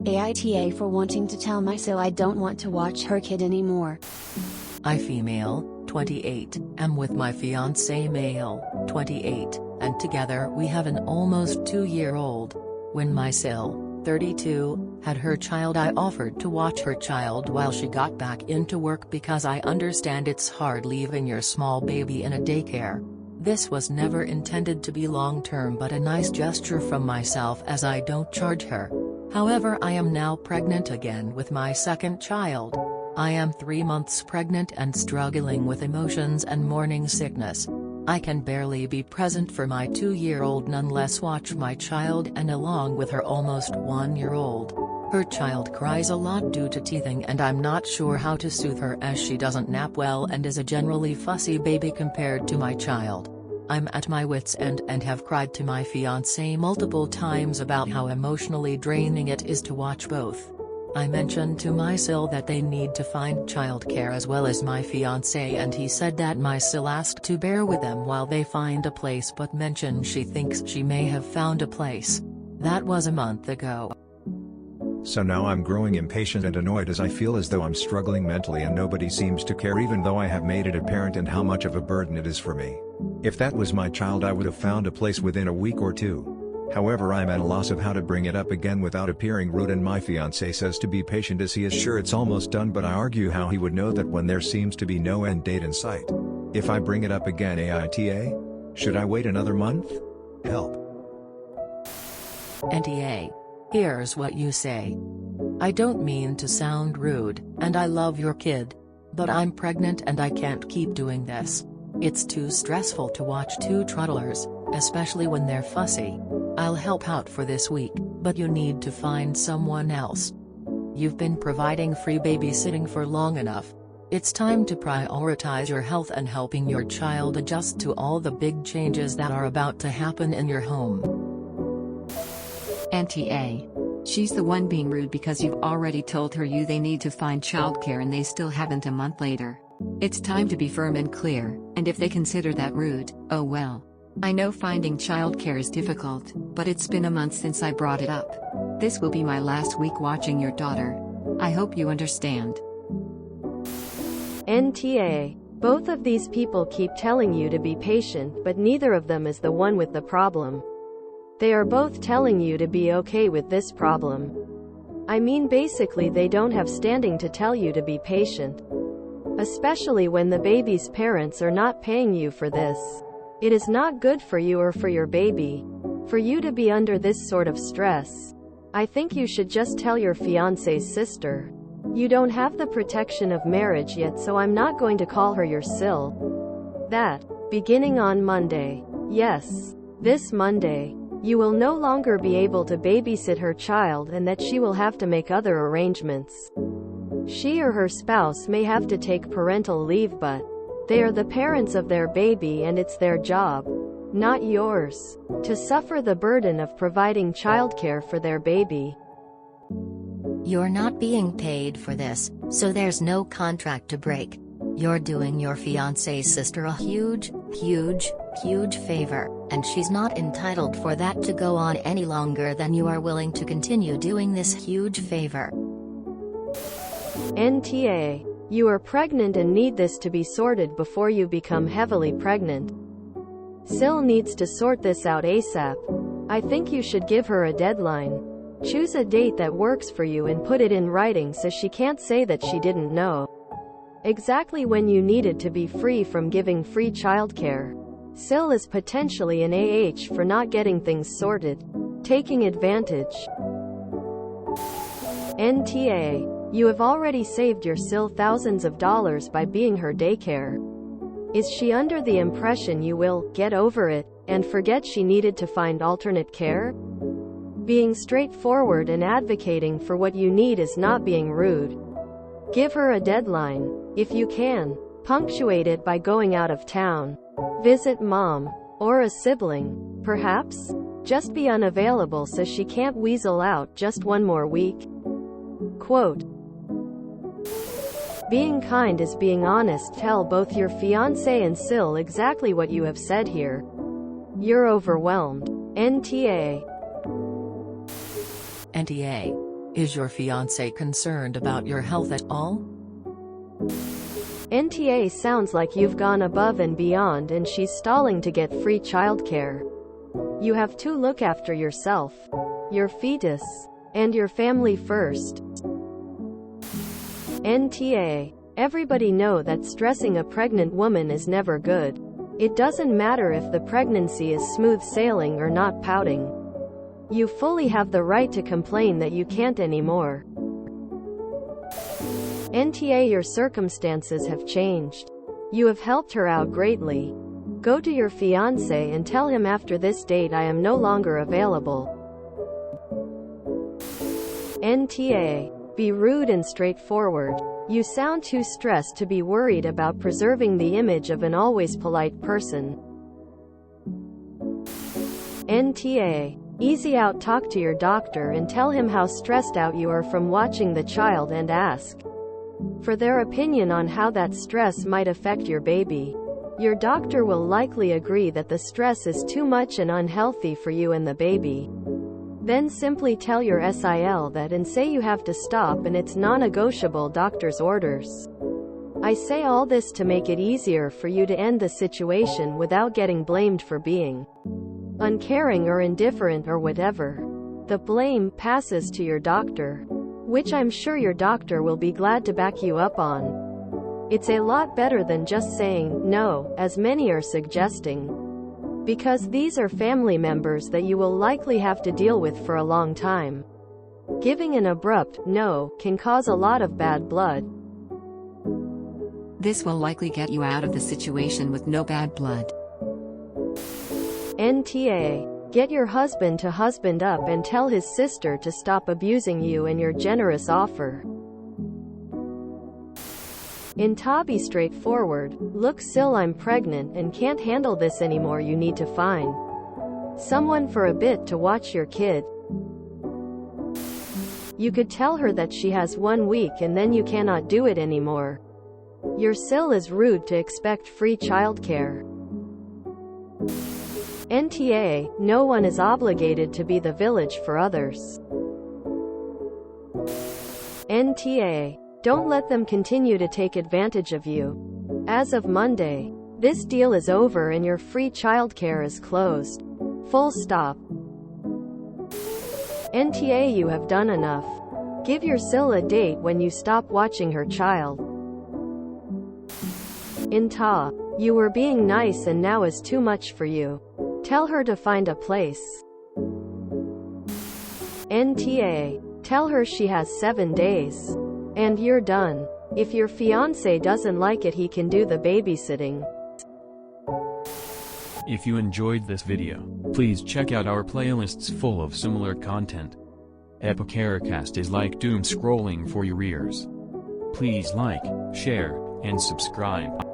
AITA for wanting to tell my SIL I don't want to watch her kid anymore. I female, 28, am with my fiancé male, 28, and together we have an almost 2-year-old. When my SIL, 32, had her child, I offered to watch her child while she got back into work because I understand it's hard leaving your small baby in a daycare. This was never intended to be long-term but a nice gesture from myself as I don't charge her. However, I am now pregnant again with my second child. I am 3 months pregnant and struggling with emotions and morning sickness. I can barely be present for my 2-year-old, nonetheless watch my child, and along with her almost 1-year-old. Her child cries a lot due to teething and I'm not sure how to soothe her as she doesn't nap well and is a generally fussy baby compared to my child. I'm at my wit's end and have cried to my fiancé multiple times about how emotionally draining it is to watch both. I mentioned to my SIL that they need to find childcare as well as my fiancé, and he said that my SIL asked to bear with them while they find a place but mentioned she thinks she may have found a place. That was a month ago. So now I'm growing impatient and annoyed as I feel as though I'm struggling mentally and nobody seems to care, even though I have made it apparent and how much of a burden it is for me. If that was my child, I would have found a place within a week or two. However, I'm at a loss of how to bring it up again without appearing rude, and my fiancé says to be patient as he is sure it's almost done, but I argue how he would know that when there seems to be no end date in sight. If I bring it up again, AITA? Should I wait another month? Help. NTA. Here's what you say. I don't mean to sound rude, and I love your kid. But I'm pregnant and I can't keep doing this. It's too stressful to watch two toddlers, especially when they're fussy. I'll help out for this week, but you need to find someone else. You've been providing free babysitting for long enough. It's time to prioritize your health and helping your child adjust to all the big changes that are about to happen in your home. NTA. She's the one being rude because you've already told her they need to find childcare and they still haven't a month later. It's time to be firm and clear, and if they consider that rude, oh well. I know finding childcare is difficult, but it's been a month since I brought it up. This will be my last week watching your daughter. I hope you understand. NTA. Both of these people keep telling you to be patient, but neither of them is the one with the problem. They are both telling you to be okay with this problem. I mean, basically they don't have standing to tell you to be patient. Especially when the baby's parents are not paying you for this. It is not good for you or for your baby. For you to be under this sort of stress. I think you should just tell your fiancé's sister. You don't have the protection of marriage yet, so I'm not going to call her your SIL. That, beginning on Monday, yes, this Monday, you will no longer be able to babysit her child and that she will have to make other arrangements. She or her spouse may have to take parental leave, but they are the parents of their baby and it's their job, not yours, to suffer the burden of providing childcare for their baby. You're not being paid for this, so there's no contract to break. You're doing your fiancé's sister a huge favor, and she's not entitled for that to go on any longer than you are willing to continue doing this huge favor. NTA. You are pregnant and need this to be sorted before you become heavily pregnant. SIL needs to sort this out ASAP. I think you should give her a deadline. Choose a date that works for you and put it in writing so she can't say that she didn't know exactly when you needed to be free from giving free childcare. SIL is potentially an AH for not getting things sorted, taking advantage. NTA. You have already saved your SIL thousands of dollars by being her daycare. Is she under the impression you will get over it and forget she needed to find alternate care? Being straightforward and advocating for what you need is not being rude. Give her a deadline. If you can, punctuate it by going out of town. Visit mom. Or a sibling, perhaps? Just be unavailable so she can't weasel out just one more week. Quote. Being kind is being honest. Tell both your fiancé and SIL exactly what you have said here. You're overwhelmed. NTA. NTA. Is your fiancé concerned about your health at all? NTA sounds like you've gone above and beyond and she's stalling to get free childcare. You have to look after yourself, your fetus, and your family first. NTA. Everybody know that stressing a pregnant woman is never good. It doesn't matter if the pregnancy is smooth sailing or not pouting. You fully have the right to complain that you can't anymore. NTA, your circumstances have changed. You have helped her out greatly. Go to your fiancé and tell him after this date I am no longer available. NTA. Be rude and straightforward. You sound too stressed to be worried about preserving the image of an always polite person. NTA. Easy out, talk to your doctor and tell him how stressed out you are from watching the child and ask for their opinion on how that stress might affect your baby. Your doctor will likely agree that the stress is too much and unhealthy for you and the baby. Then simply tell your SIL that and say you have to stop and it's non-negotiable doctor's orders. I say all this to make it easier for you to end the situation without getting blamed for being uncaring or indifferent or whatever. The blame passes to your doctor, which I'm sure your doctor will be glad to back you up on. It's a lot better than just saying no, as many are suggesting. Because these are family members that you will likely have to deal with for a long time. Giving an abrupt no can cause a lot of bad blood. This will likely get you out of the situation with no bad blood. NTA. Get your husband to husband up and tell his sister to stop abusing you and your generous offer. NTA. Be straightforward. Look, SIL, I'm pregnant and can't handle this anymore. You need to find someone for a bit to watch your kid. You could tell her that she has 1 week and then you cannot do it anymore. Your SIL is rude to expect free childcare. NTA. No one is obligated to be the village for others. NTA. Don't let them continue to take advantage of you. As of Monday, this deal is over and your free childcare is closed. Full stop. NTA. You have done enough. Give your SIL a date when you stop watching her child. NTA. You were being nice and now is too much for you. Tell her to find a place. NTA. Tell her she has 7 days. And you're done. If your fiancé doesn't like it, he can do the babysitting. If you enjoyed this video, please check out our playlists full of similar content. AmITheAsshole is like doom scrolling for your ears. Please like, share, and subscribe.